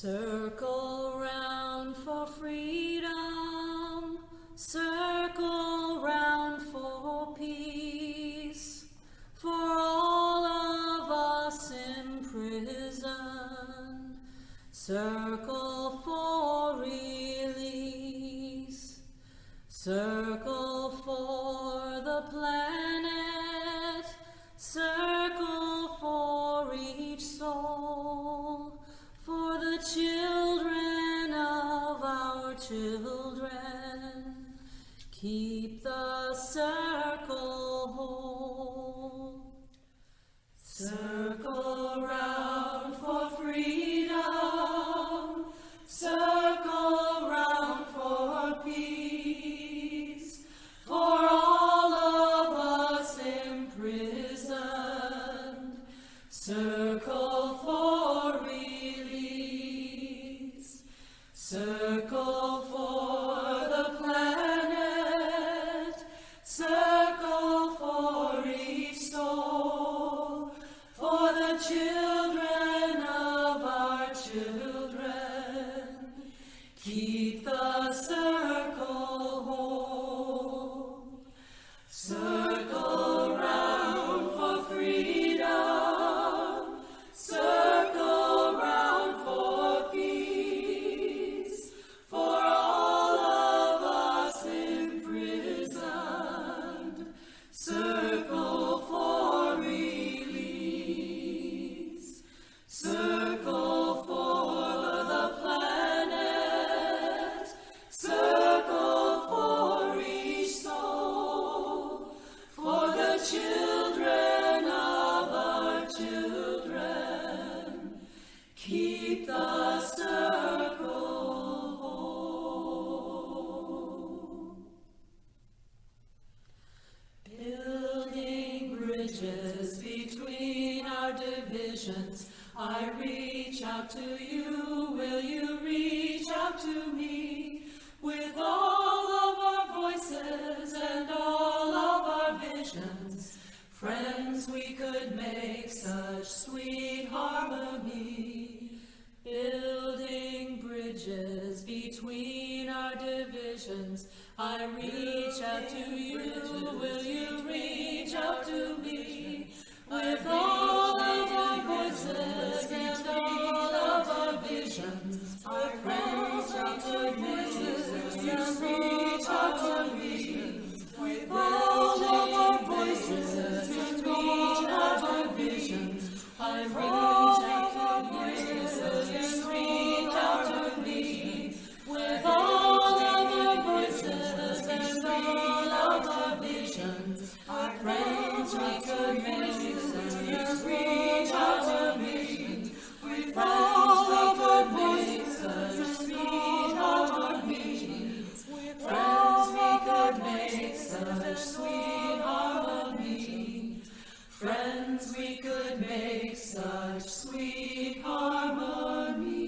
Circle round for freedom, circle round for peace, for all of us imprisoned, circle for release, circle for the planet, circle for each soul, for the children of our children. Keep the circle whole. Circle round for freedom, circle round for peace, for all of us imprisoned, circle for release, circle for the planet, circle for each soul, for the children of our children. Keep the circle whole. Circle round for freedom, circle round for peace, for all of us imprisoned, circle for release, circle for the planet, circle for each soul, for the children of our children. Keep the circle whole. Building bridges between our divisions, I reach out to you, will you reach out to me? With all of our voices and all of our visions, friends, we could make such sweet harmony. Building bridges between our divisions, I reach out to you, will you reach out to me? With all of our voices and all of our visions, our friends, reach out to voices and reach out to visions. With all of our voices and all of our visions, I reach out to voices and reach out to me. With all of our voices and all of our visions, our friends, we could make and reach out to me. With all of our voices and all of our visions, friends, we could make such sweet harmony. Friends, we could make such sweet harmony.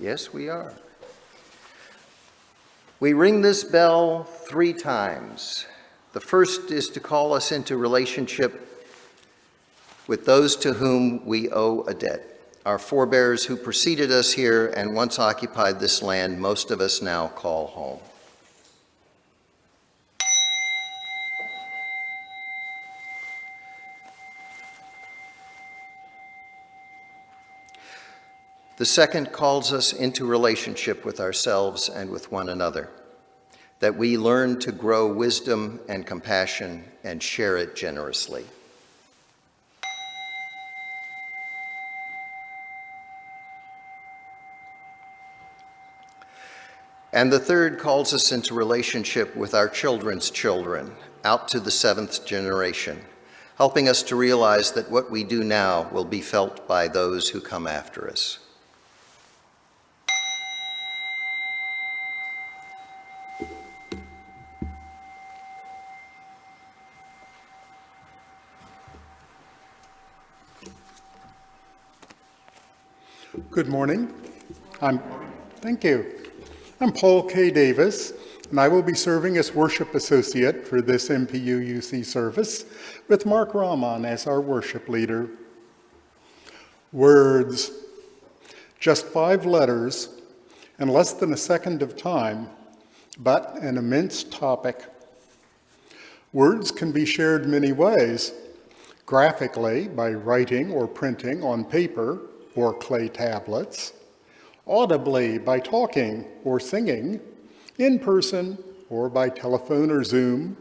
Yes, we are. We ring this bell 3 times. The first is to call us into relationship with those to whom we owe a debt. Our forebears who preceded us here and once occupied this land, most of us now call home. The second calls us into relationship with ourselves and with one another, that we learn to grow wisdom and compassion and share it generously. And the third calls us into relationship with our children's children, out to the 7th generation, helping us to realize that what we do now will be felt by those who come after us. Good morning. Thank you. I'm Paul K. Davis, and I will be serving as worship associate for this MPUUC service with Mark Rahman as our worship leader. Words, just 5 letters and less than a second of time, but an immense topic. Words can be shared many ways, graphically by writing or printing on paper or clay tablets, audibly by talking or singing, in person or by telephone or Zoom,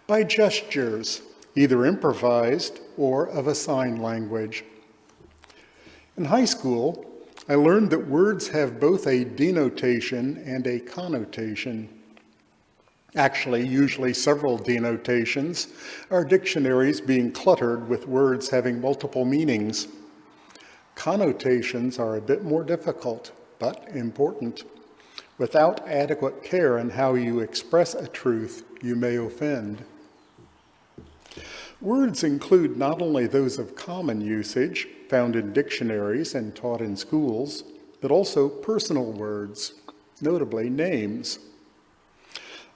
by gestures, either improvised or of a sign language. In high school, I learned that words have both a denotation and a connotation. Actually, usually several denotations, our dictionaries being cluttered with words having multiple meanings. Connotations are a bit more difficult, but important. Without adequate care in how you express a truth, you may offend. Words include not only those of common usage, found in dictionaries and taught in schools, but also personal words, notably names.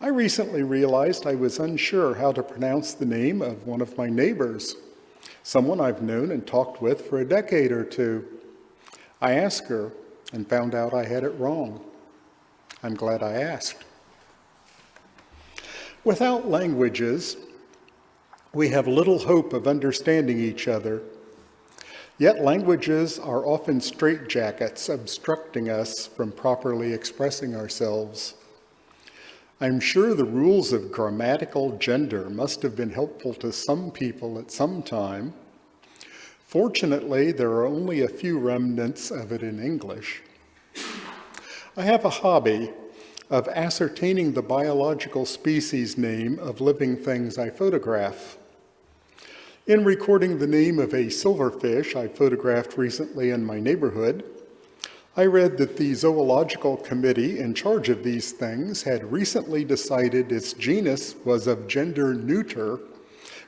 I recently realized I was unsure how to pronounce the name of one of my neighbors, someone I've known and talked with for a decade or 2. I asked her and found out I had it wrong. I'm glad I asked. Without languages, we have little hope of understanding each other. Yet languages are often straitjackets obstructing us from properly expressing ourselves. I'm sure the rules of grammatical gender must have been helpful to some people at some time. Fortunately, there are only a few remnants of it in English. I have a hobby of ascertaining the biological species name of living things I photograph. In recording the name of a silverfish I photographed recently in my neighborhood, I read that the zoological committee in charge of these things had recently decided its genus was of gender neuter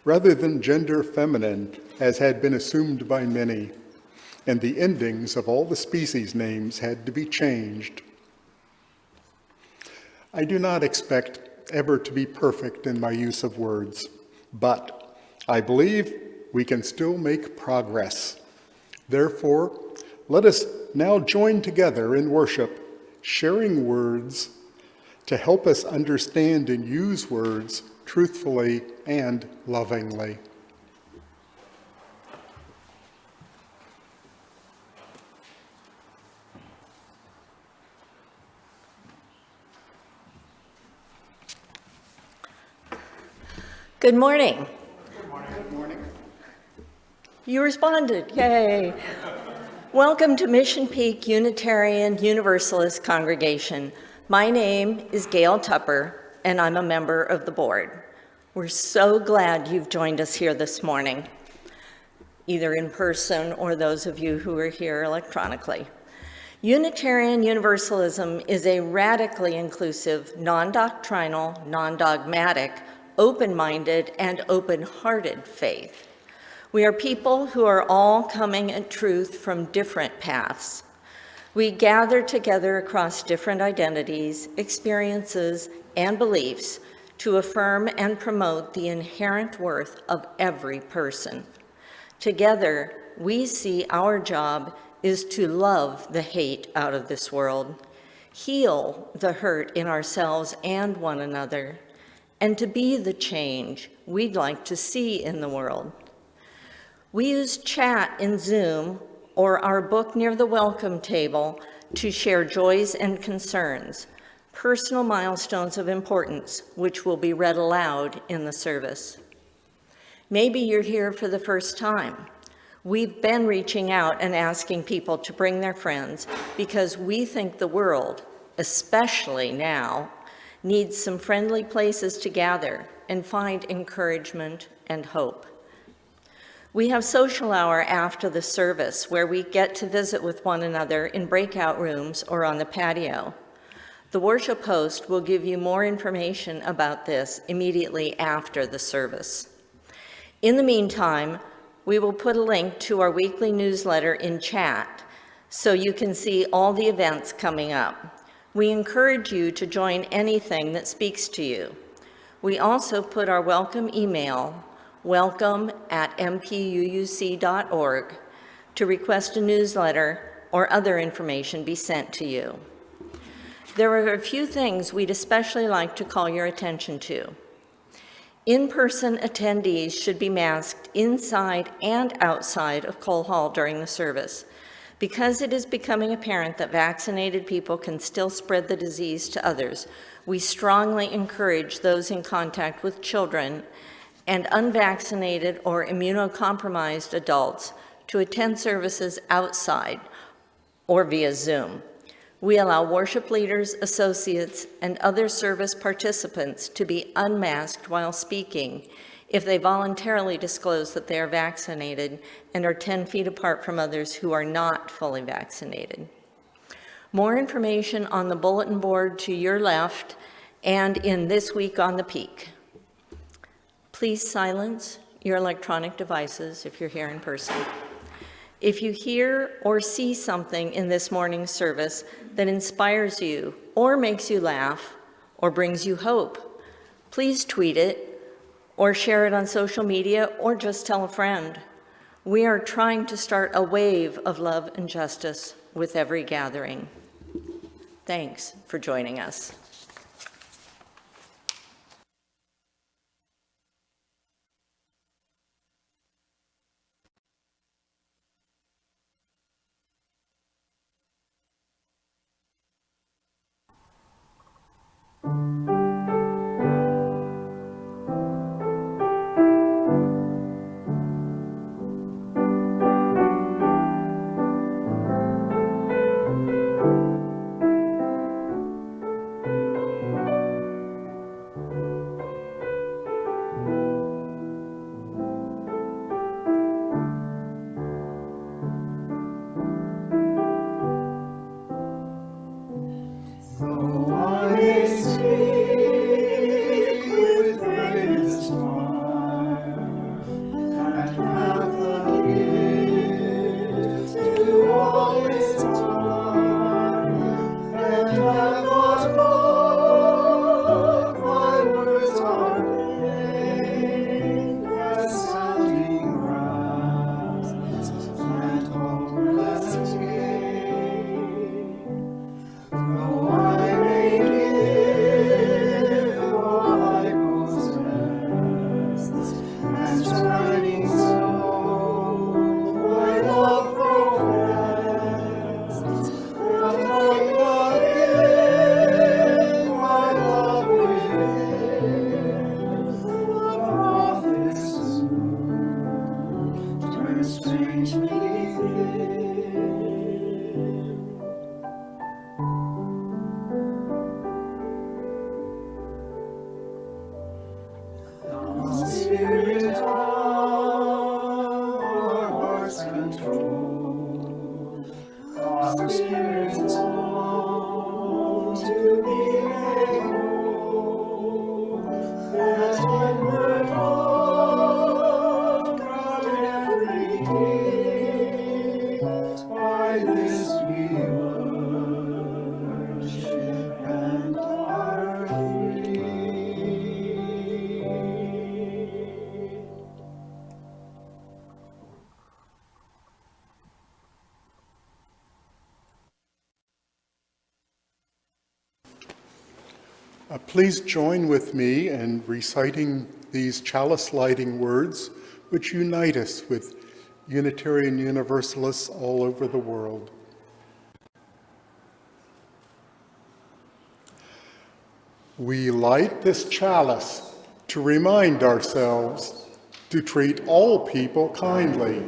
rather than gender feminine, as had been assumed by many, and the endings of all the species names had to be changed. I do not expect ever to be perfect in my use of words, but I believe we can still make progress. Therefore, let us now join together in worship, sharing words to help us understand and use words truthfully and lovingly. Good morning. Good morning. Good morning. You responded, yay. Welcome to Mission Peak Unitarian Universalist Congregation. My name is Gail Tupper, and I'm a member of the board. We're so glad you've joined us here this morning, either in person or those of you who are here electronically. Unitarian Universalism is a radically inclusive, non-doctrinal, non-dogmatic, open-minded, and open-hearted faith. We are people who are all coming at truth from different paths. We gather together across different identities, experiences, and beliefs to affirm and promote the inherent worth of every person. Together, we see our job is to love the hate out of this world, heal the hurt in ourselves and one another, and to be the change we'd like to see in the world. We use chat in Zoom or our book near the welcome table to share joys and concerns, personal milestones of importance, which will be read aloud in the service. Maybe you're here for the first time. We've been reaching out and asking people to bring their friends because we think the world, especially now, needs some friendly places to gather and find encouragement and hope. We have social hour after the service where we get to visit with one another in breakout rooms or on the patio. The worship host will give you more information about this immediately after the service. In the meantime, we will put a link to our weekly newsletter in chat so you can see all the events coming up. We encourage you to join anything that speaks to you. We also put our welcome email, welcome@mpuuc.org, to request a newsletter or other information be sent to you. There are a few things we'd especially like to call your attention to. In-person attendees should be masked inside and outside of Cole Hall during the service. Because it is becoming apparent that vaccinated people can still spread the disease to others, we strongly encourage those in contact with children and unvaccinated or immunocompromised adults to attend services outside or via Zoom. We allow worship leaders, associates, and other service participants to be unmasked while speaking if they voluntarily disclose that they are vaccinated and are 10 feet apart from others who are not fully vaccinated. More information on the bulletin board to your left and in This Week on the Peak. Please silence your electronic devices if you're here in person. If you hear or see something in this morning's service that inspires you or makes you laugh or brings you hope, please tweet it or share it on social media or just tell a friend. We are trying to start a wave of love and justice with every gathering. Thanks for joining us. By this we will Please join with me in reciting these chalice-lighting words, which unite us with Unitarian Universalists all over the world. We light this chalice to remind ourselves to treat all people kindly,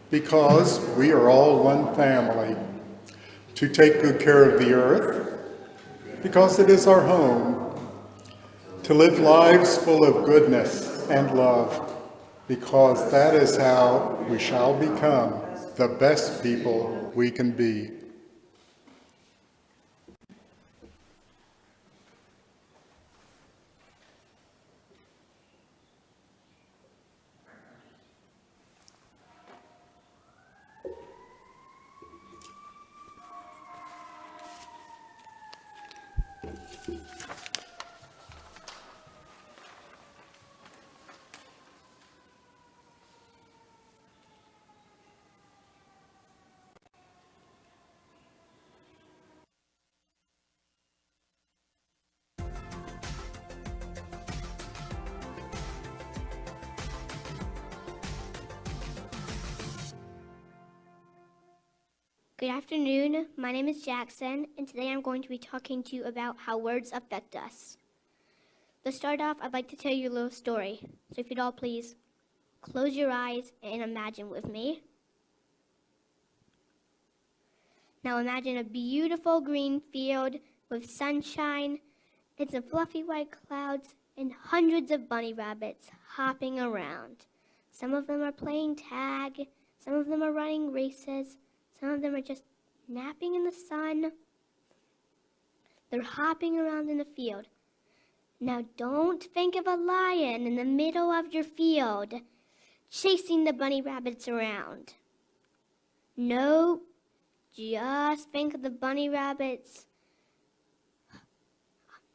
because we are all one family. To take good care of the earth, because it is our home. To live lives full of goodness and love, because that is how we shall become the best people we can be. Good afternoon, my name is Jackson, and today I'm going to be talking to you about how words affect us. To start off, I'd like to tell you a little story. So if you'd all please, close your eyes and imagine with me. Now imagine a beautiful green field with sunshine and some fluffy white clouds and hundreds of bunny rabbits hopping around. Some of them are playing tag, some of them are running races, some of them are just napping in the sun. They're hopping around in the field. Now don't think of a lion in the middle of your field chasing the bunny rabbits around. No, just think of the bunny rabbits.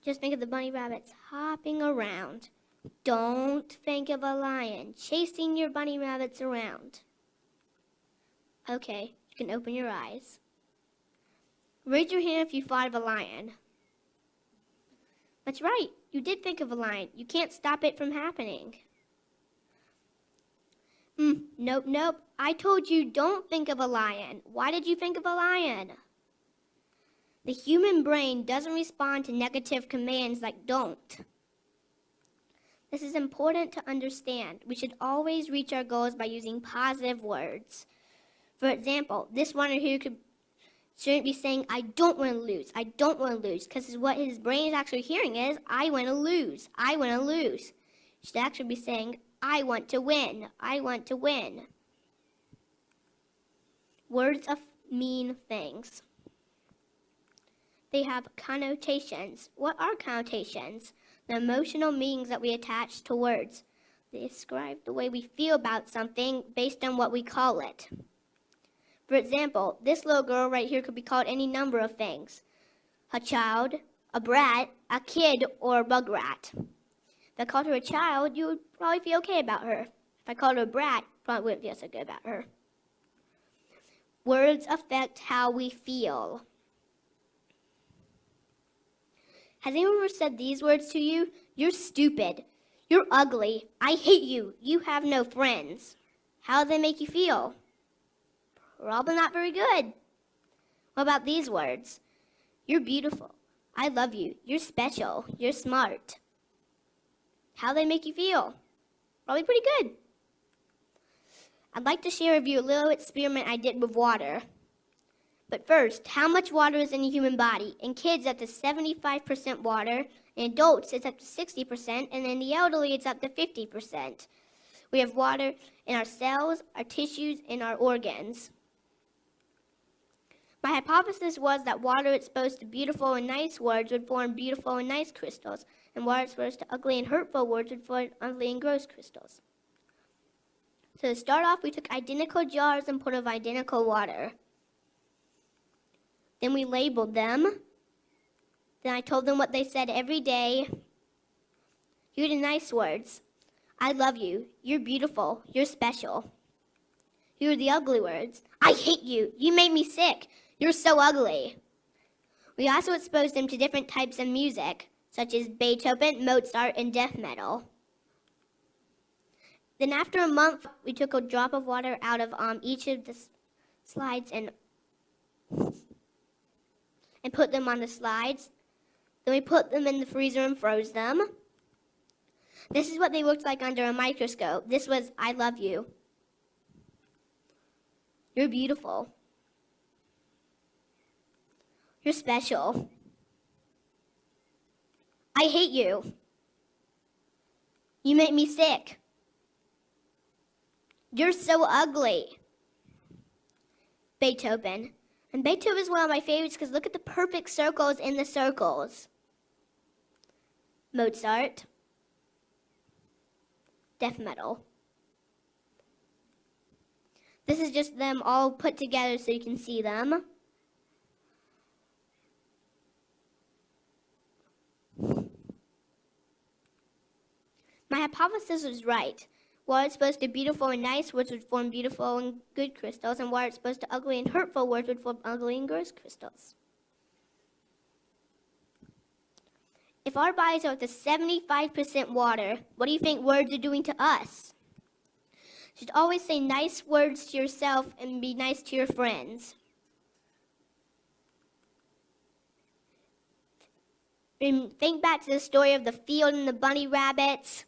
Just think of the bunny rabbits hopping around. Don't think of a lion chasing your bunny rabbits around. Okay. You can open your eyes. Raise your hand if you thought of a lion. That's right, you did think of a lion. You can't stop it from happening. Nope. I told you don't think of a lion. Why did you think of a lion? The human brain doesn't respond to negative commands like don't. This is important to understand. We should always reach our goals by using positive words. For example, this runner here shouldn't be saying, I don't want to lose, because what his brain is actually hearing is, I want to lose. He should actually be saying, I want to win. Words mean things. They have connotations. What are connotations? The emotional meanings that we attach to words. They describe the way we feel about something based on what we call it. For example, this little girl right here could be called any number of things. A child, a brat, a kid, or a bug rat. If I called her a child, you would probably feel okay about her. If I called her a brat, probably wouldn't feel so good about her. Words affect how we feel. Has anyone ever said these words to you? You're stupid. You're ugly. I hate you. You have no friends. How do they make you feel? Probably not very good. What about these words? You're beautiful. I love you. You're special. You're smart. How do they make you feel? Probably pretty good. I'd like to share with you a little experiment I did with water. But first, how much water is in the human body? In kids, up to 75% water. In adults, it's up to 60%. And in the elderly, it's up to 50%. We have water in our cells, our tissues, and our organs. My hypothesis was that water exposed to beautiful and nice words would form beautiful and nice crystals, and water exposed to ugly and hurtful words would form ugly and gross crystals. So to start off, we took identical jars and put of identical water. Then we labeled them. Then I told them what they said every day. Here are the nice words. I love you. You're beautiful. You're special. Here are the ugly words. I hate you. You made me sick. You're so ugly. We also exposed them to different types of music. such as Beethoven, Mozart, and death metal. Then after a month, we took a drop of water out of each of the slides and put them on the slides. Then we put them in the freezer and froze them. This is what they looked like under a microscope. This was I love you. You're beautiful. You're special. I hate you. You make me sick. You're so ugly. Beethoven. And Beethoven is one of my favorites because look at the perfect circles in the circles. Mozart. Death metal. This is just them all put together so you can see them. My hypothesis was right. Water exposed to beautiful and nice words would form beautiful and good crystals, and water exposed to ugly and hurtful words would form ugly and gross crystals. If our bodies are up to 75% water, what do you think words are doing to us? You should always say nice words to yourself and be nice to your friends. And think back to the story of the field and the bunny rabbits.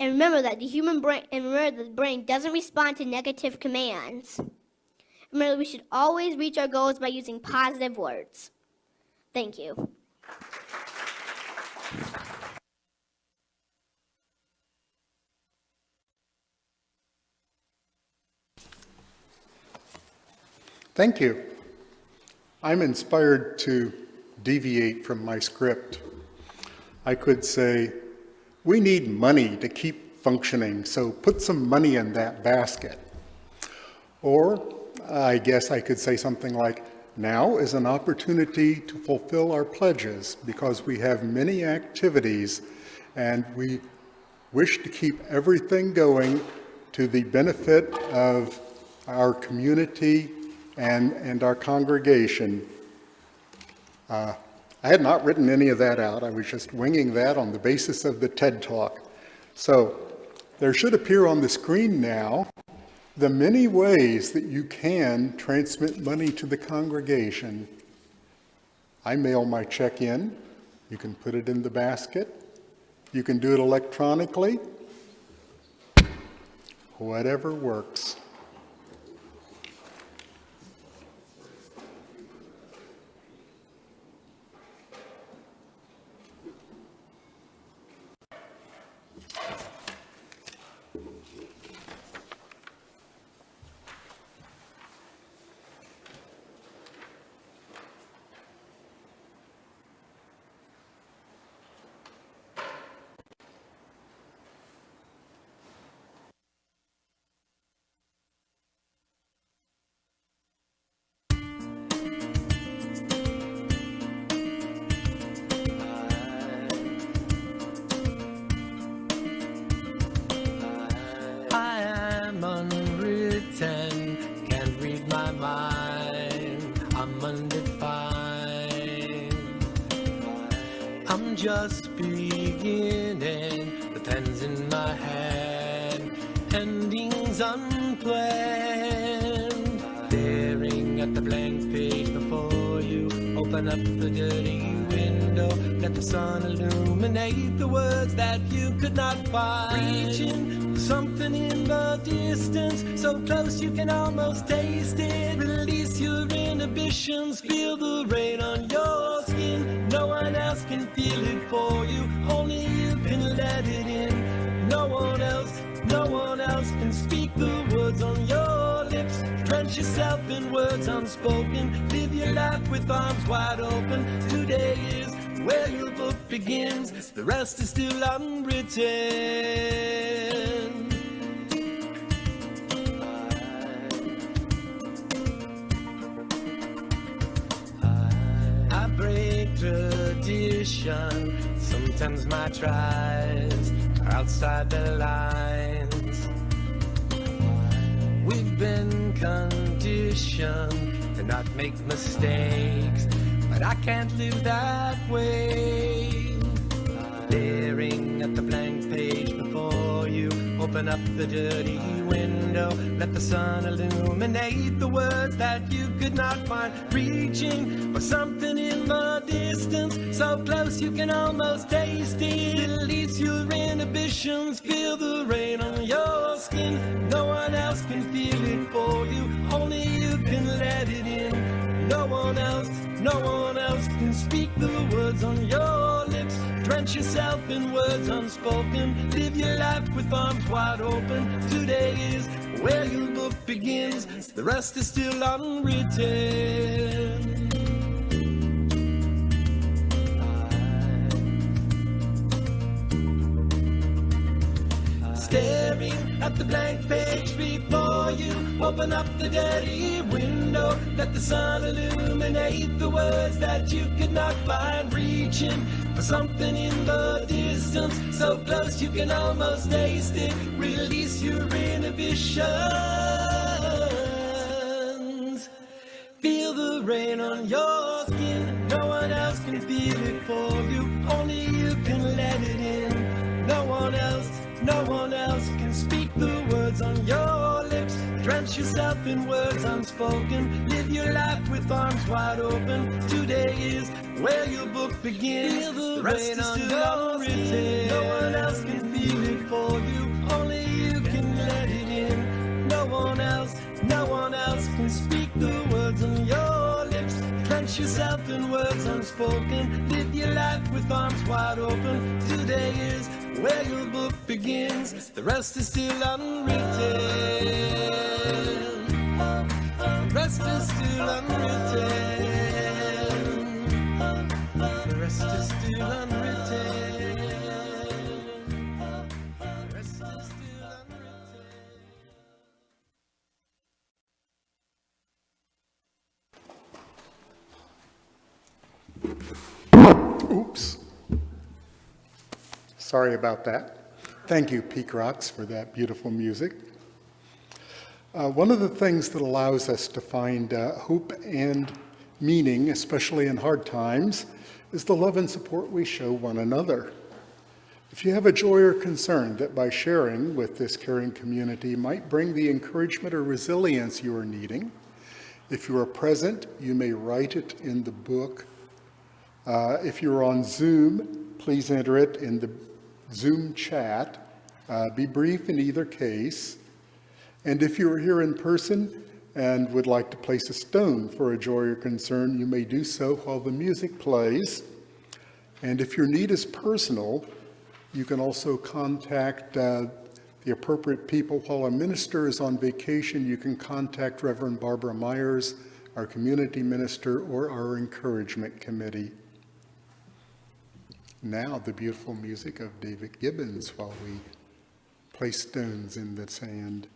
And remember that the brain doesn't respond to negative commands. Remember, we should always reach our goals by using positive words. Thank you. Thank you. I'm inspired to deviate from my script. I could say, we need money to keep functioning, so put some money in that basket. Or I guess I could say something like, now is an opportunity to fulfill our pledges because we have many activities and we wish to keep everything going to the benefit of our community and our congregation. I had not written any of that out. I was just winging that on the basis of the TED Talk. So there should appear on the screen now the many ways that you can transmit money to the congregation. I mail my check in. You can put it in the basket. You can do it electronically. Whatever works. I'm just beginning, the pen's in my hand, endings unplanned. Staring at the blank page before you, open up the dirty window, let the sun illuminate the words that you could not find. Reaching for something in the distance, so close you can almost taste it. Release your inhibitions, feel the rain on your skin. No one else can feel it for you, only you can let it in. No one else can speak the words on your lips. Drench yourself in words unspoken, live your life with arms wide open. Today is where your book begins, the rest is still unwritten. I break tradition, sometimes my tries are outside the lines. We've been conditioned to not make mistakes, but I can't live that way. Staring at the blank page before you, open up the dirty window, let the sun illuminate the words that you could not find. Reaching for something in the distance, so close you can almost taste it. Release your inhibitions, feel the rain on your skin. No one else can feel it for you, only you can let it in. No one else can speak the words on your lips. Drench yourself in words unspoken. Live your life with arms wide open. Today is where your book begins. The rest is still unwritten. Staring at the blank page before you, open up the dirty window, let the sun illuminate the words that you could not find. Reaching for something in the distance, so close you can almost taste it. Release your inhibitions, feel the rain on your skin. No one else can feel it for you, only you can let it in. No one else can speak the words on your lips. Drench yourself in words unspoken. Live your life with arms wide open. Today is where your book begins. Feel the rest is still unwritten. No one else can feel it for you, only you can let it in. No one else can speak the words on your lips. Drench yourself in words unspoken. Live your life with arms wide open. Today is where your book begins. The rest is still unwritten. The rest is still unwritten. The rest is still unwritten. The rest is still unwritten. Oops. Sorry about that. Thank you, Peak Rocks, for that beautiful music. One of the things that allows us to find hope and meaning, especially in hard times, is the love and support we show one another. If you have a joy or concern that by sharing with this caring community might bring the encouragement or resilience you are needing, if you are present, you may write it in the book. If you're on Zoom, please enter it in the Zoom chat. Be brief in either case. And if you are here in person and would like to place a stone for a joy or concern, you may do so while the music plays. And if your need is personal, you can also contact the appropriate people. While a minister is on vacation, you can contact Reverend Barbara Myers, our community minister, or our encouragement committee. Now the beautiful music of David Gibbons while we place stones in the sand.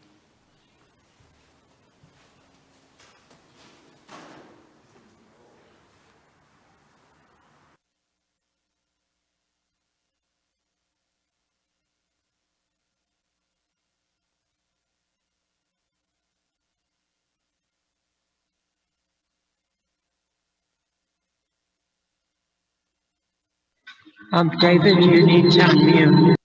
David, you need to unmute.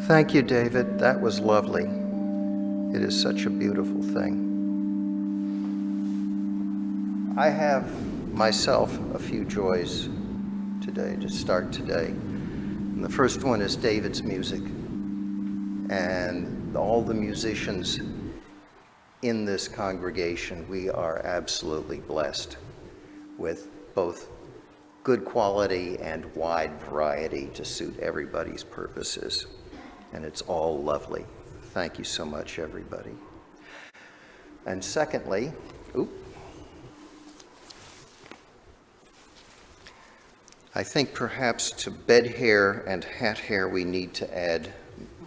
Thank you, David. That was lovely. It is such a beautiful thing. I have myself a few joys today to start today. And the first one is David's music. And all the musicians in this congregation, we are absolutely blessed with both good quality and wide variety to suit everybody's purposes. And it's all lovely. Thank you so much, everybody. And secondly, I think perhaps to bed hair and hat hair we need to add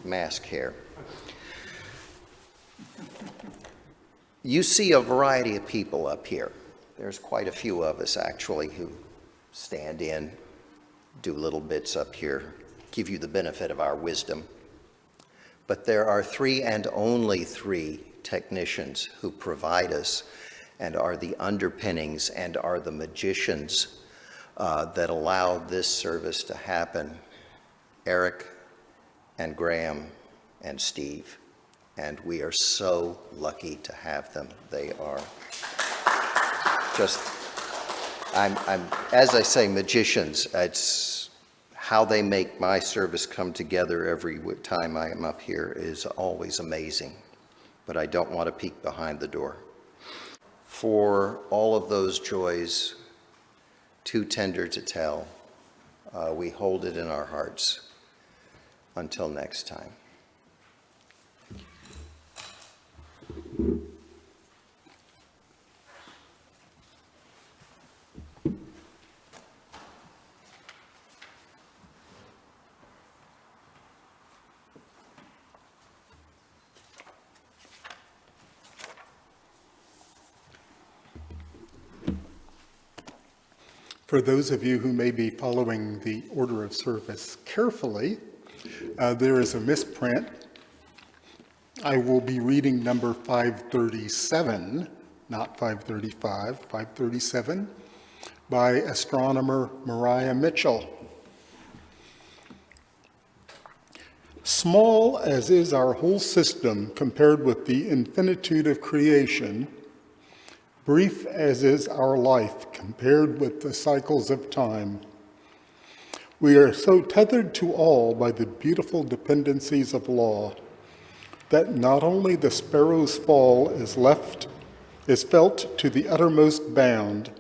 mask hair. You see a variety of people up here. There's quite a few of us actually who stand in, do little bits up here, give you the benefit of our wisdom. But there are 3 and only 3 technicians who provide us and are the underpinnings and are the magicians that allow this service to happen. Eric and Graham and Steve. And we are so lucky to have them. They are just, as I say, magicians. It's how they make my service come together every time I am up here is always amazing. But I don't want to peek behind the door. For all of those joys, too tender to tell, we hold it in our hearts. Until next time. For those of you who may be following the order of service carefully, there is a misprint. I will be reading number 537, not 535, 537, by astronomer Mariah Mitchell. Small as is our whole system compared with the infinitude of creation, brief as is our life compared with the cycles of time, we are so tethered to all by the beautiful dependencies of law that not only the sparrow's fall is felt to the uttermost bound,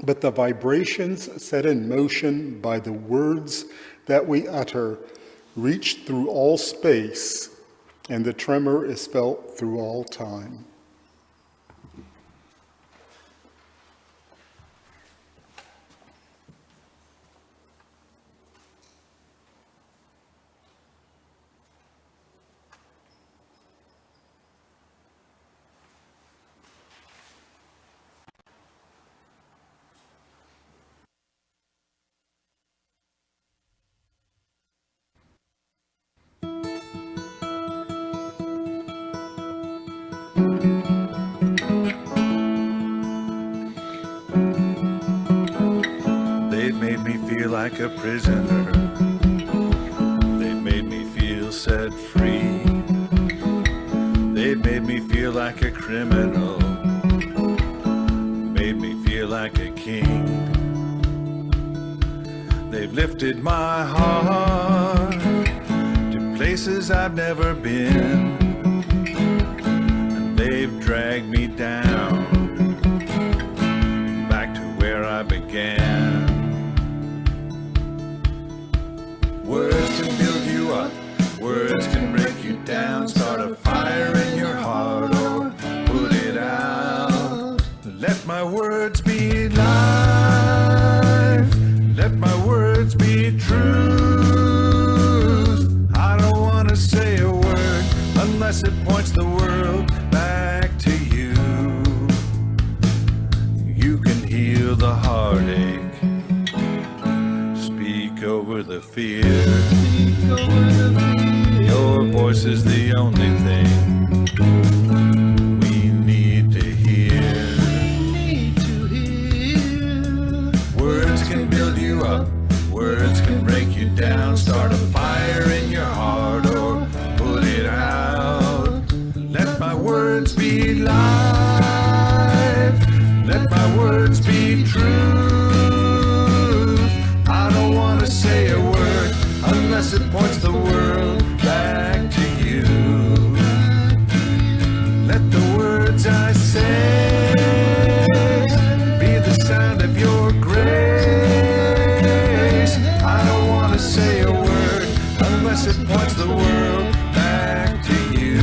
but the vibrations set in motion by the words that we utter reach through all space, and the tremor is felt through all time. They've made me feel like a prisoner. They've made me feel set free. They've made me feel like a criminal. Made me feel like a king. They've lifted my heart to places I've never been. And they've dragged me down back to where I began. Words can build you up, words can break you down, start a fire in your heart or put it out. Let my words be life, let my words be truth. I don't want to say a word unless it points the world back to you. You can heal the heartache, speak over the fear. Your voice is the only thing we need to hear. Words can build you up, words can break you down, start a fire in your heart. unless it points the world back to you.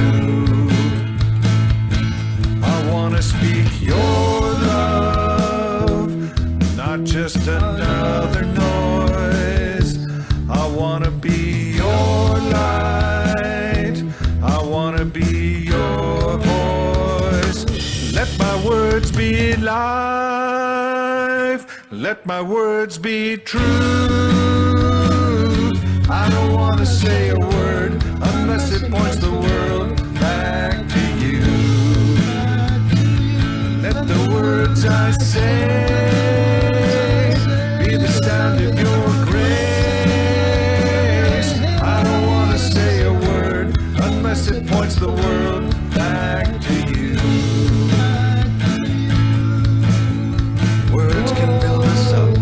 I want to speak your love, not just another noise. I want to be your light, I want to be your voice. Let my words be life, let my words be truth. I don't want to say a word unless it points the world back to you. Let the words I say be the sound of your grace. I don't want to say a word unless it points the world back to you. Words can build us up,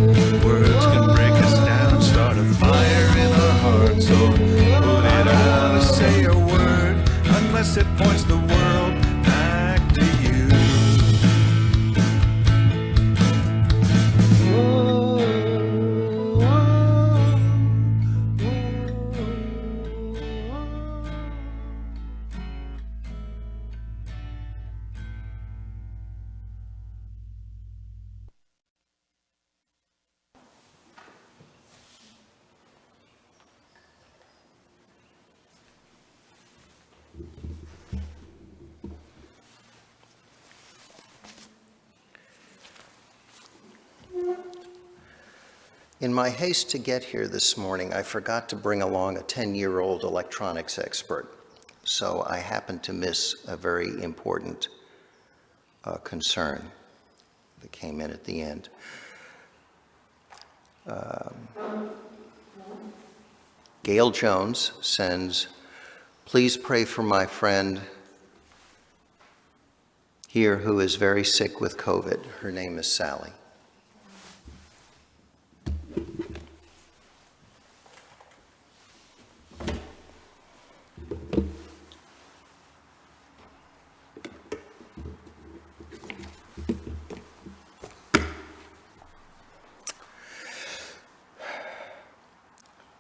words can break us down, start a fire in our hearts. So put it out. I don't want to say a word unless it points the world back to you. In my haste to get here this morning, I forgot to bring along a 10-year-old electronics expert, so I happened to miss a very important concern that came in at the end. Gail Jones sends, "Please pray for my friend here who is very sick with COVID. Her name is Sally."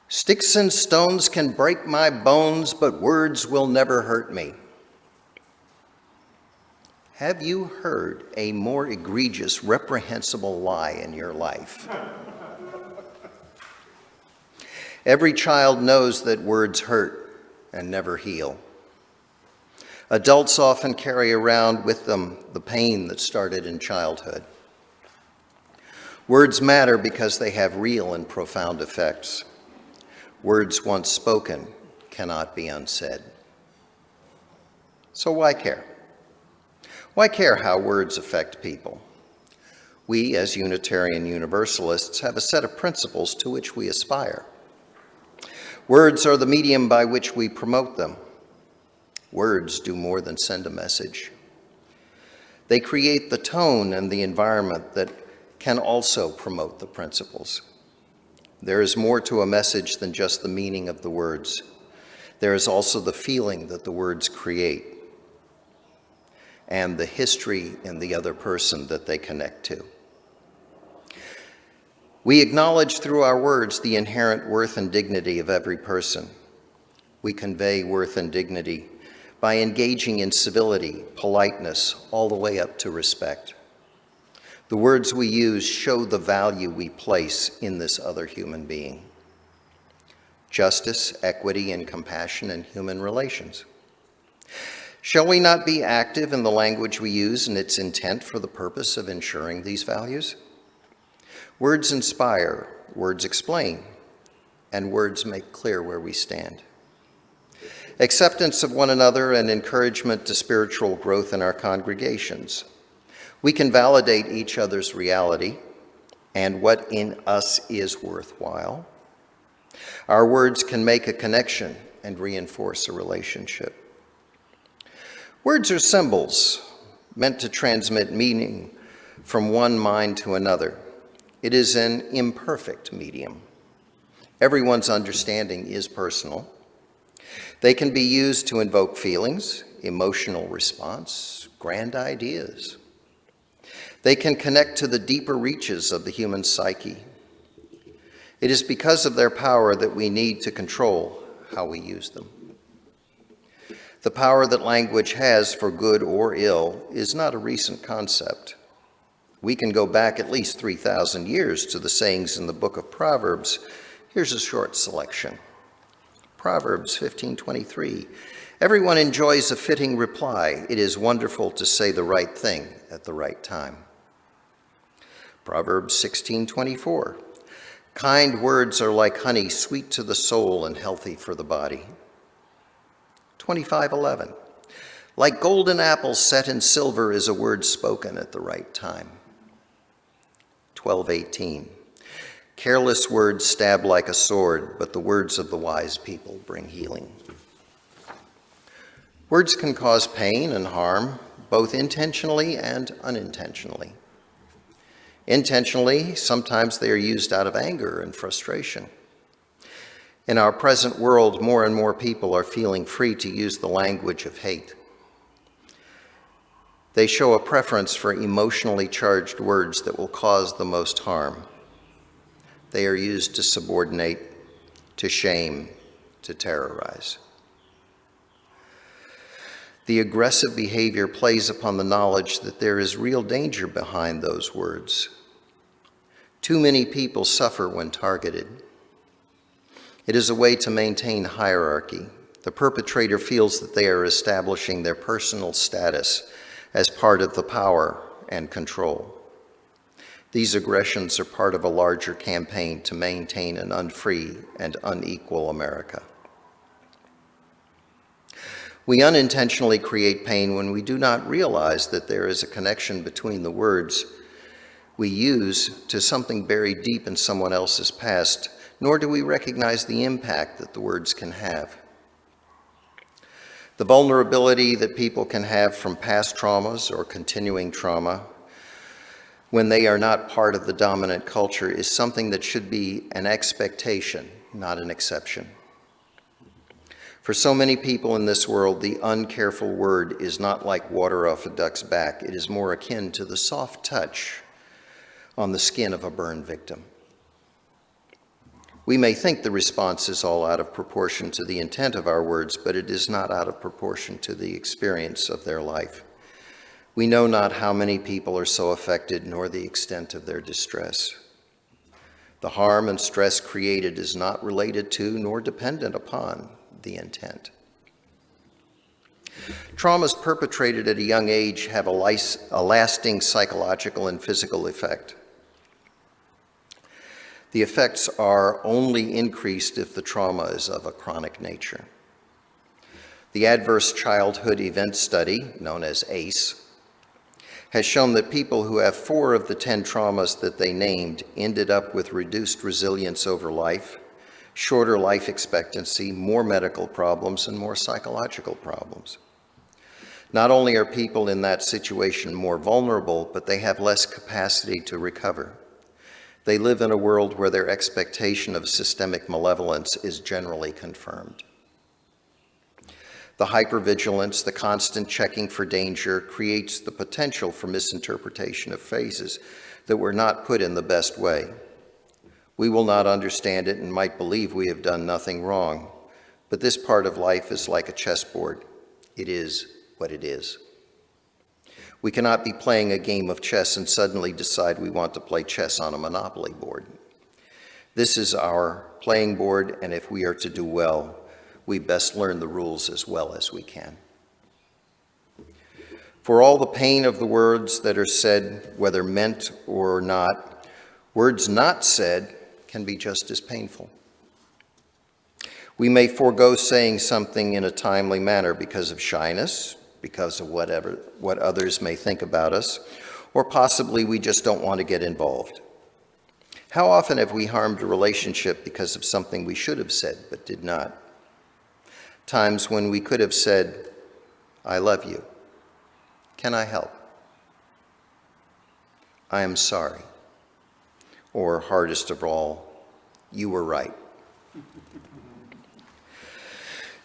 "Sticks and stones can break my bones, but words will never hurt me." Have you heard a more egregious, reprehensible lie in your life? Every child knows that words hurt and never heal. Adults often carry around with them the pain that started in childhood. Words matter because they have real and profound effects. Words once spoken cannot be unsaid. So why care? Why care how words affect people? We, as Unitarian Universalists, have a set of principles to which we aspire. Words are the medium by which we promote them. Words do more than send a message. They create the tone and the environment that can also promote the principles. There is more to a message than just the meaning of the words. There is also the feeling that the words create and the history in the other person that they connect to. We acknowledge through our words the inherent worth and dignity of every person. We convey worth and dignity by engaging in civility, politeness, all the way up to respect. The words we use show the value we place in this other human being. Justice, equity, and compassion in human relations. Shall we not be active in the language we use and its intent for the purpose of ensuring these values? Words inspire, words explain, and words make clear where we stand. Acceptance of one another and encouragement to spiritual growth in our congregations. We can validate each other's reality and what in us is worthwhile. Our words can make a connection and reinforce a relationship. Words are symbols meant to transmit meaning from one mind to another. It is an imperfect medium. Everyone's understanding is personal. They can be used to invoke feelings, emotional response, grand ideas. They can connect to the deeper reaches of the human psyche. It is because of their power that we need to control how we use them. The power that language has for good or ill is not a recent concept. We can go back at least 3,000 years to the sayings in the book of Proverbs. Here's a short selection. Proverbs 15:23. Everyone enjoys a fitting reply. It is wonderful to say the right thing at the right time. Proverbs 16:24. Kind words are like honey, sweet to the soul and healthy for the body. 25:11. Like golden apples set in silver is a word spoken at the right time. 12:18. Careless words stab like a sword, but the words of the wise people bring healing. Words can cause pain and harm, both intentionally and unintentionally. Intentionally, sometimes they are used out of anger and frustration. In our present world, more and more people are feeling free to use the language of hate. They show a preference for emotionally charged words that will cause the most harm. They are used to subordinate, to shame, to terrorize. The aggressive behavior plays upon the knowledge that there is real danger behind those words. Too many people suffer when targeted. It is a way to maintain hierarchy. The perpetrator feels that they are establishing their personal status as part of the power and control. These aggressions are part of a larger campaign to maintain an unfree and unequal America. We unintentionally create pain when we do not realize that there is a connection between the words we use to something buried deep in someone else's past, nor do we recognize the impact that the words can have. The vulnerability that people can have from past traumas or continuing trauma when they are not part of the dominant culture is something that should be an expectation, not an exception. For so many people in this world, the uncareful word is not like water off a duck's back. It is more akin to the soft touch on the skin of a burn victim. We may think the response is all out of proportion to the intent of our words, but it is not out of proportion to the experience of their life. We know not how many people are so affected, nor the extent of their distress. The harm and stress created is not related to nor dependent upon the intent. Traumas perpetrated at a young age have a lasting psychological and physical effect. The effects are only increased if the trauma is of a chronic nature. The Adverse Childhood Event Study, known as ACE, has shown that people who have 4 of the 10 traumas that they named ended up with reduced resilience over life, shorter life expectancy, more medical problems, and more psychological problems. Not only are people in that situation more vulnerable, but they have less capacity to recover. They live in a world where their expectation of systemic malevolence is generally confirmed. The hypervigilance, the constant checking for danger, creates the potential for misinterpretation of phrases that were not put in the best way. We will not understand it and might believe we have done nothing wrong, but this part of life is like a chessboard. It is what it is. We cannot be playing a game of chess and suddenly decide we want to play chess on a Monopoly board. This is our playing board, and if we are to do well, we best learn the rules as well as we can. For all the pain of the words that are said, whether meant or not, words not said can be just as painful. We may forego saying something in a timely manner because of shyness, because of what others may think about us, or possibly we just don't want to get involved. How often have we harmed a relationship because of something we should have said but did not? Times when we could have said, "I love you. Can I help? I am sorry." Or hardest of all, "You were right."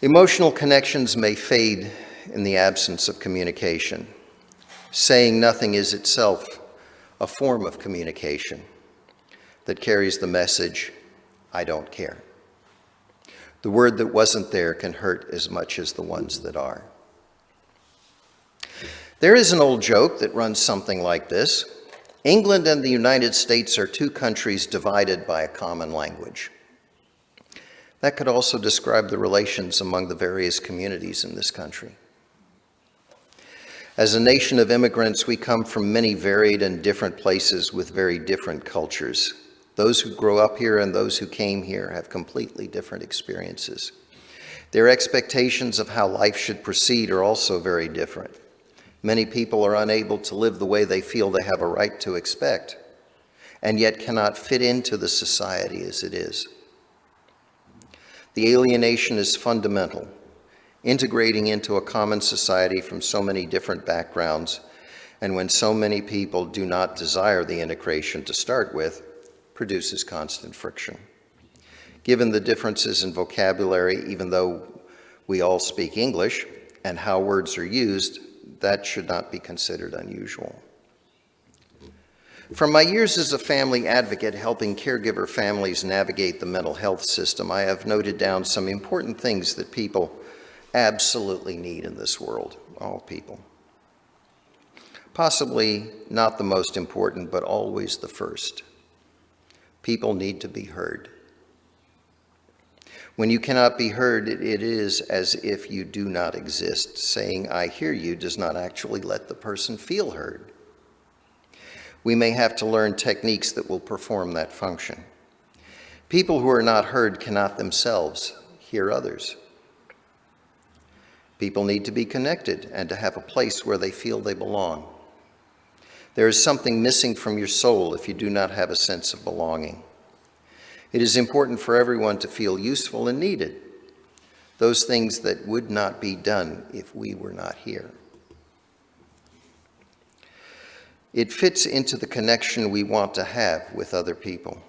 Emotional connections may fade in the absence of communication. Saying nothing is itself a form of communication that carries the message, "I don't care." The word that wasn't there can hurt as much as the ones that are. There is an old joke that runs something like this. England and the United States are two countries divided by a common language. That could also describe the relations among the various communities in this country. As a nation of immigrants, we come from many varied and different places with very different cultures. Those who grow up here and those who came here have completely different experiences. Their expectations of how life should proceed are also very different. Many people are unable to live the way they feel they have a right to expect, and yet cannot fit into the society as it is. The alienation is fundamental. Integrating into a common society from so many different backgrounds, and when so many people do not desire the integration to start with, produces constant friction. Given the differences in vocabulary, even though we all speak English, and how words are used, that should not be considered unusual. From my years as a family advocate helping caregiver families navigate the mental health system, I have noted down some important things that people absolutely need in this world, all people. Possibly not the most important, but always the first. People need to be heard. When you cannot be heard, it is as if you do not exist. Saying, "I hear you," does not actually let the person feel heard. We may have to learn techniques that will perform that function. People who are not heard cannot themselves hear others. People need to be connected and to have a place where they feel they belong. There is something missing from your soul if you do not have a sense of belonging. It is important for everyone to feel useful and needed, those things that would not be done if we were not here. It fits into the connection we want to have with other people.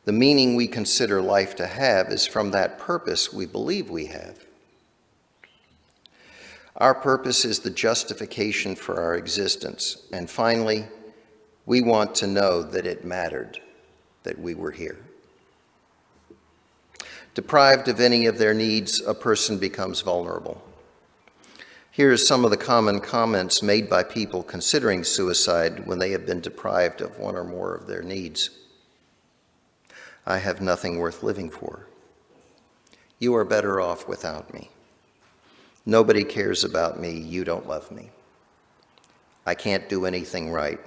The meaning we consider life to have is from that purpose we believe we have. Our purpose is the justification for our existence. And finally, we want to know that it mattered, that we were here. Deprived of any of their needs, a person becomes vulnerable. Here are some of the common comments made by people considering suicide when they have been deprived of one or more of their needs. "I have nothing worth living for." "You are better off without me." "Nobody cares about me. You don't love me." "I can't do anything right.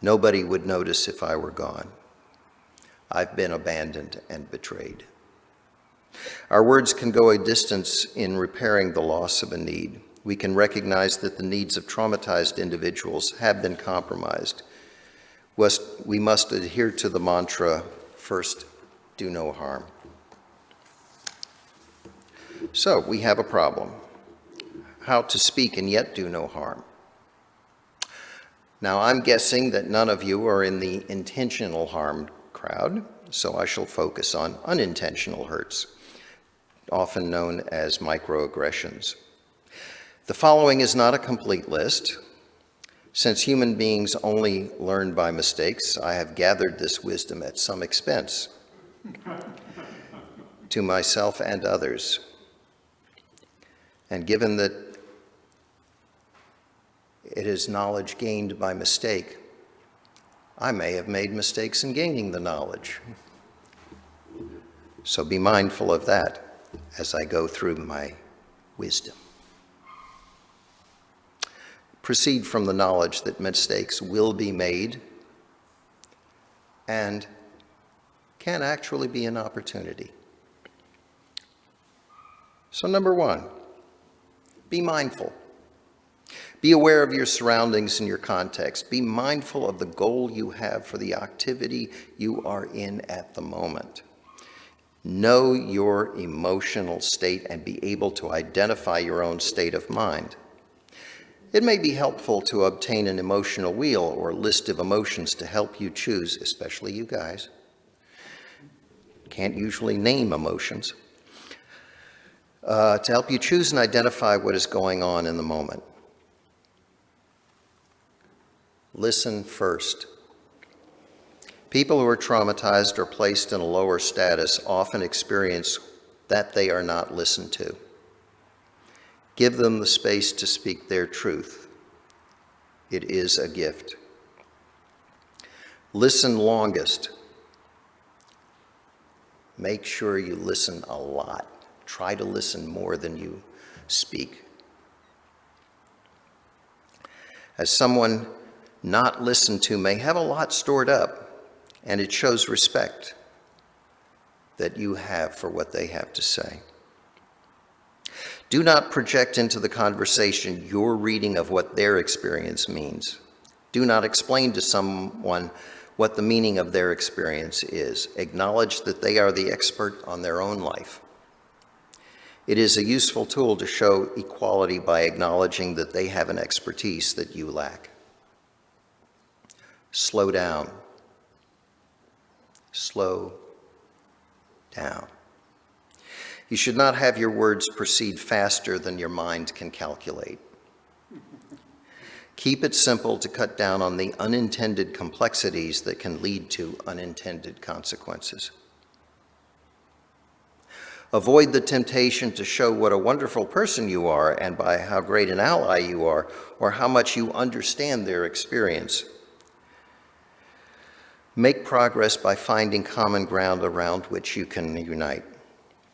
Nobody would notice if I were gone. I've been abandoned and betrayed." Our words can go a distance in repairing the loss of a need. We can recognize that the needs of traumatized individuals have been compromised. We must adhere to the mantra, first, do no harm. So we have a problem. How to speak and yet do no harm. Now, I'm guessing that none of you are in the intentional harm crowd, so I shall focus on unintentional hurts, often known as microaggressions. The following is not a complete list. Since human beings only learn by mistakes, I have gathered this wisdom at some expense to myself and others. And given that it is knowledge gained by mistake, I may have made mistakes in gaining the knowledge. So be mindful of that as I go through my wisdom. Proceed from the knowledge that mistakes will be made and can actually be an opportunity. So number one, be mindful. Be aware of your surroundings and your context. Be mindful of the goal you have for the activity you are in at the moment. Know your emotional state and be able to identify your own state of mind. It may be helpful to obtain an emotional wheel or list of emotions to help you choose, especially you guys. Can't usually name emotions. To help you choose and identify what is going on in the moment. Listen first. People who are traumatized or placed in a lower status often experience that they are not listened to. Give them the space to speak their truth. It is a gift. Listen longest. Make sure you listen a lot. Try to listen more than you speak. As someone not listened to may have a lot stored up, and it shows respect that you have for what they have to say. Do not project into the conversation your reading of what their experience means. Do not explain to someone what the meaning of their experience is. Acknowledge that they are the expert on their own life. It is a useful tool to show equality by acknowledging that they have an expertise that you lack. Slow down. Slow down. You should not have your words proceed faster than your mind can calculate. Keep it simple to cut down on the unintended complexities that can lead to unintended consequences. Avoid the temptation to show what a wonderful person you are and by how great an ally you are, or how much you understand their experience. Make progress by finding common ground around which you can unite.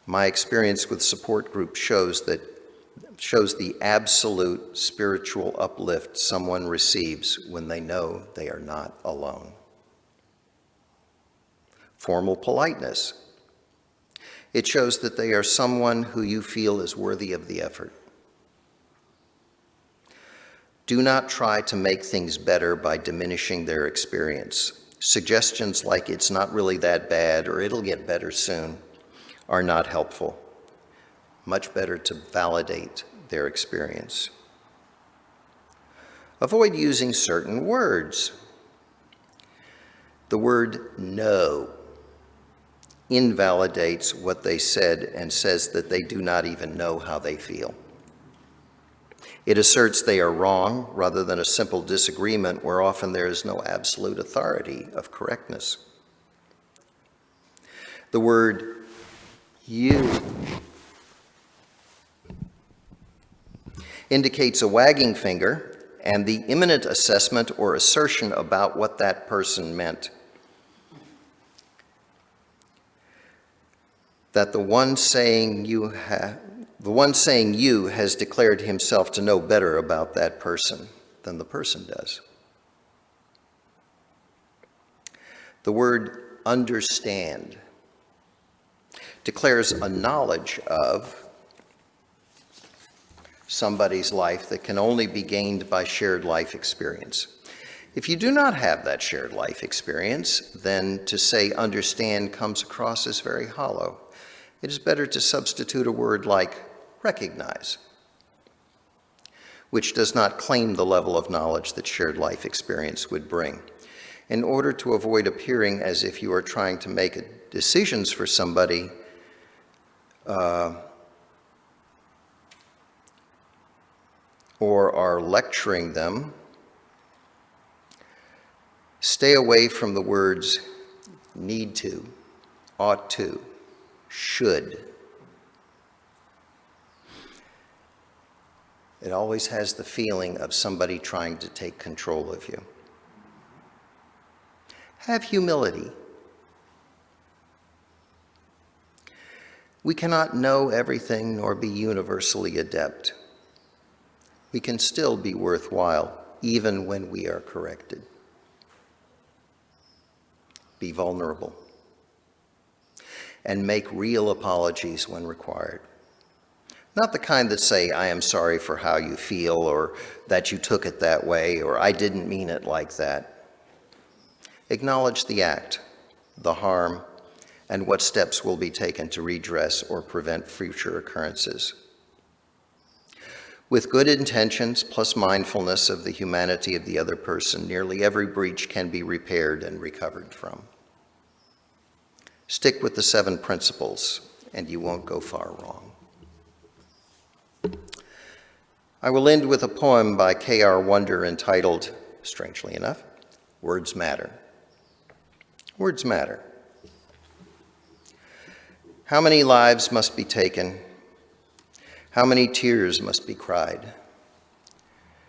My experience with support groups shows the absolute spiritual uplift someone receives when they know they are not alone. Formal politeness. It shows that they are someone who you feel is worthy of the effort. Do not try to make things better by diminishing their experience. Suggestions like "it's not really that bad" or "it'll get better soon" are not helpful. Much better to validate their experience. Avoid using certain words. The word "no" invalidates what they said and says that they do not even know how they feel. It asserts they are wrong rather than a simple disagreement where often there is no absolute authority of correctness. The word "you" indicates a wagging finger and the imminent assessment or assertion about what that person meant. That the one saying you has declared himself to know better about that person than the person does. The word "understand" declares a knowledge of somebody's life that can only be gained by shared life experience. If you do not have that shared life experience, then to say "understand" comes across as very hollow. It is better to substitute a word like "recognize," which does not claim the level of knowledge that shared life experience would bring. In order to avoid appearing as if you are trying to make decisions for somebody, or are lecturing them, stay away from the words "need to," "ought to," "should." It always has the feeling of somebody trying to take control of you. Have humility. We cannot know everything nor be universally adept. We can still be worthwhile even when we are corrected. Be vulnerable and make real apologies when required. Not the kind that say, "I am sorry for how you feel," or "that you took it that way," or "I didn't mean it like that." Acknowledge the act, the harm, and what steps will be taken to redress or prevent future occurrences. With good intentions plus mindfulness of the humanity of the other person, nearly every breach can be repaired and recovered from. Stick with the 7 principles, and you won't go far wrong. I will end with a poem by K.R. Wonder entitled, strangely enough, "Words Matter." Words matter. How many lives must be taken? How many tears must be cried?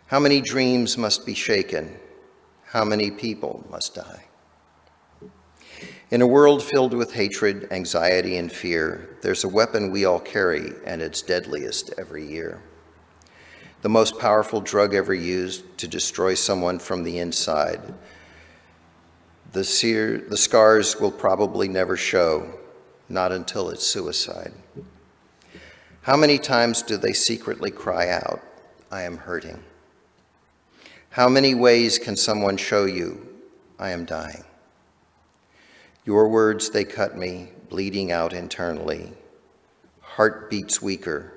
How many dreams must be shaken? How many people must die? In a world filled with hatred, anxiety, and fear, there's a weapon we all carry, and it's deadliest every year. The most powerful drug ever used to destroy someone from the inside. The scars will probably never show, not until it's suicide. How many times do they secretly cry out, "I am hurting"? How many ways can someone show you, "I am dying"? Your words, they cut me, bleeding out internally. Heart beats weaker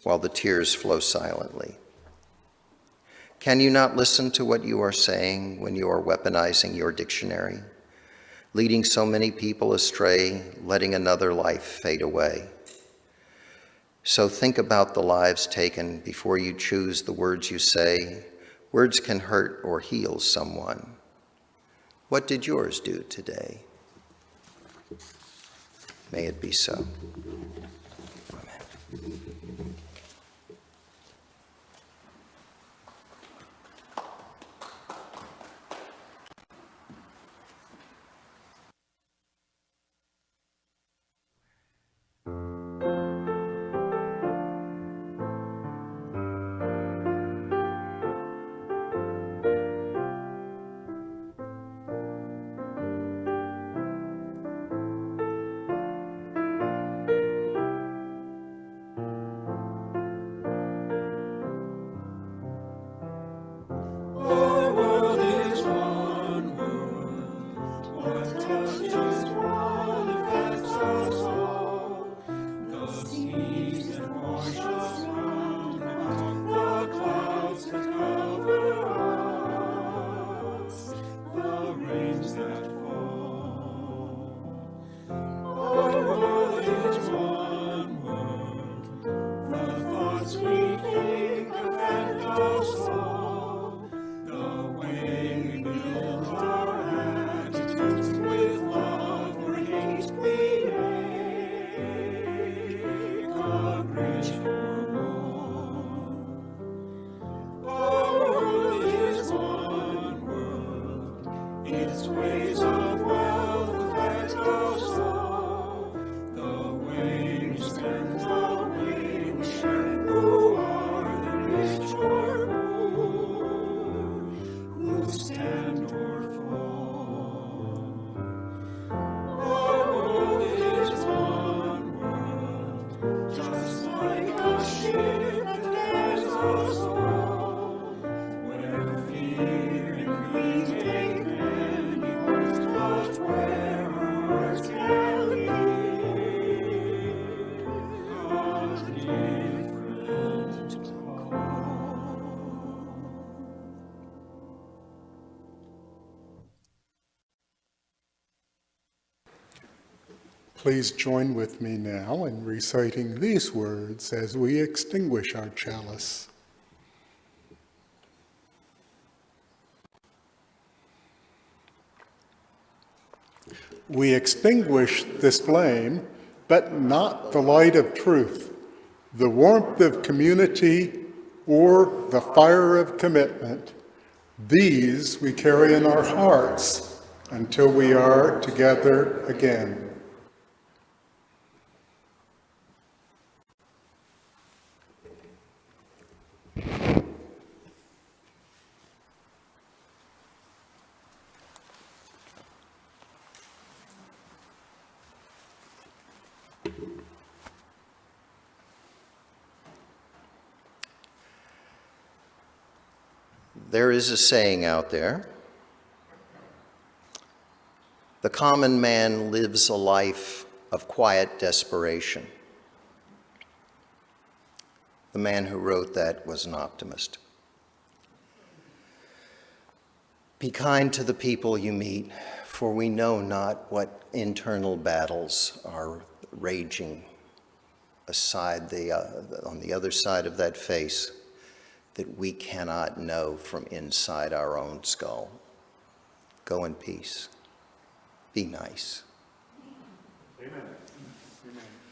while the tears flow silently. Can you not listen to what you are saying when you are weaponizing your dictionary, leading so many people astray, letting another life fade away? So think about the lives taken before you choose the words you say. Words can hurt or heal someone. What did yours do today? May it be so. Amen. Our world is one world, one touch, just one affects us all. The seas that wash us round about, the clouds that cover us, the rains that fall. Our world is one world, the thoughts we think affect us all. The way we build our attitudes with love or hate, we make a bridge for more. Our world is one world, its ways of wealth affect us all. The way we spend, the way we share, who are the rich or who stand or fall. Our world is one world, just like a ship that bears us all, where fear and greed take many homes, but where our hearts can lead a different call. Please join with me now in reciting these words as we extinguish our chalice. We extinguish this flame, but not the light of truth, the warmth of community, or the fire of commitment. These we carry in our hearts until we are together again. There is a saying out there: the common man lives a life of quiet desperation. The man who wrote that was an optimist. Be kind to the people you meet, for we know not what internal battles are raging on the other side of that face that we cannot know from inside our own skull. Go in peace. Be nice. Amen. Amen.